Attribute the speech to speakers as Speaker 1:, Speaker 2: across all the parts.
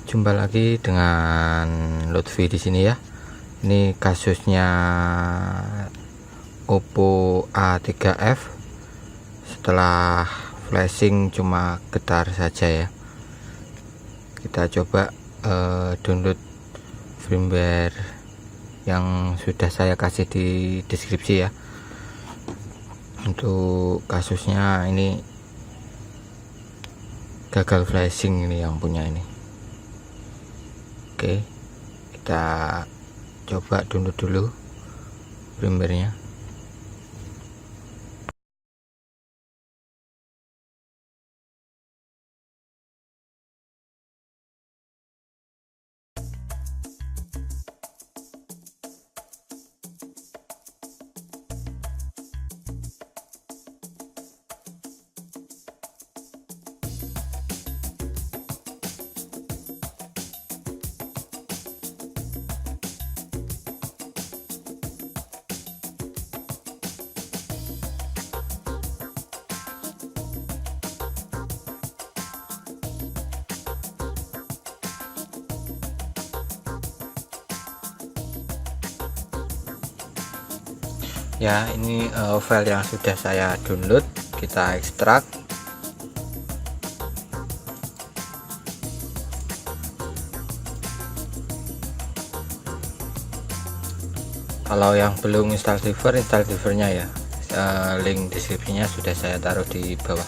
Speaker 1: Jumpa lagi dengan Lutfi di sini ya. Ini kasusnya Oppo A3f. Setelah flashing cuma getar saja ya. Kita coba download firmware yang sudah saya kasih di deskripsi ya. Untuk kasusnya ini gagal flashing, ini yang punya ini. Oke, kita coba download dulu firmware-nya. Ya, ini file yang sudah saya download. Kita ekstrak. Kalau yang belum install drivernya ya, link deskripsinya sudah saya taruh di bawah.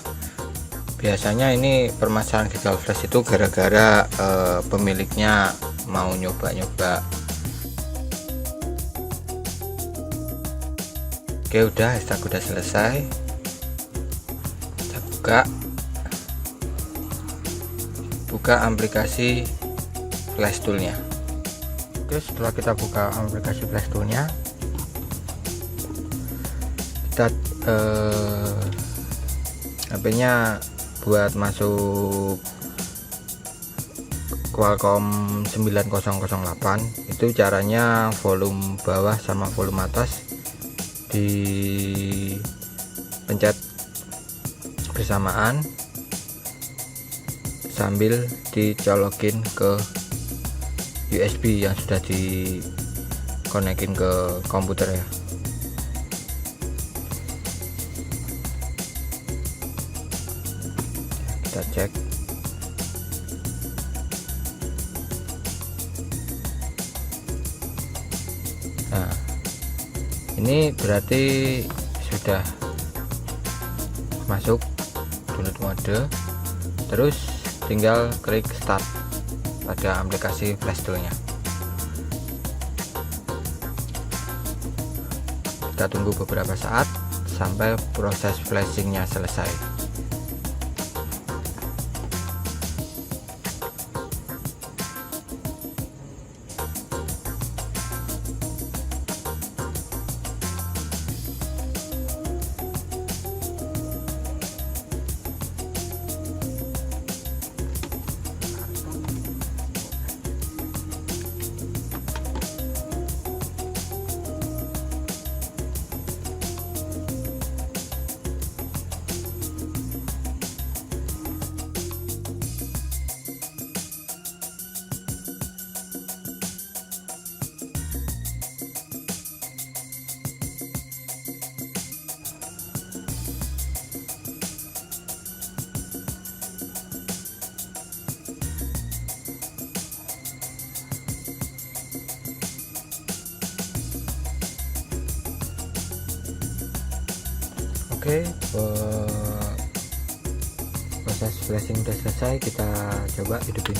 Speaker 1: Biasanya ini permasalahan gagal flash itu gara-gara pemiliknya mau nyoba-nyoba. Oke, udah ekstrak udah selesai. Kita buka aplikasi flash toolnya. Oke, setelah kita buka aplikasi flash toolnya, kita HP-nya buat masuk Qualcomm 9008. Itu caranya volume bawah sama volume atas dipencet bersamaan sambil dicolokin ke USB yang sudah dikonekin ke komputer ya. Kita cek. Nah, ini berarti sudah masuk download mode. Terus tinggal klik start pada aplikasi flash toolnya. Kita tunggu beberapa saat sampai proses flashingnya selesai. Oke, proses flashing udah selesai. Kita coba hidupin.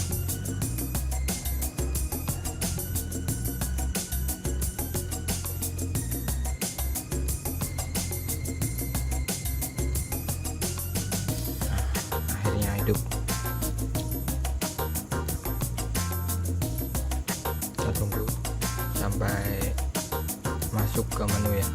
Speaker 1: Nah, akhirnya hidup. Kita tunggu sampai masuk ke menu ya.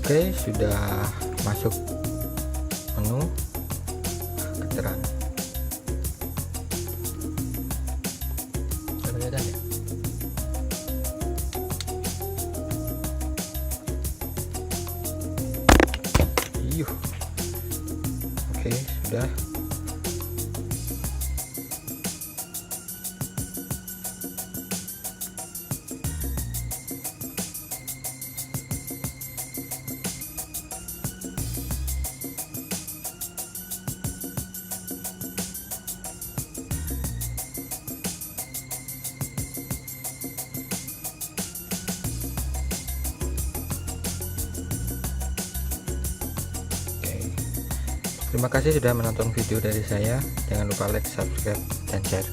Speaker 1: Oke, sudah masuk menu. terang. Kelihatan ya? Oke, sudah. Terima kasih sudah menonton video dari saya. Jangan lupa like, subscribe, dan share.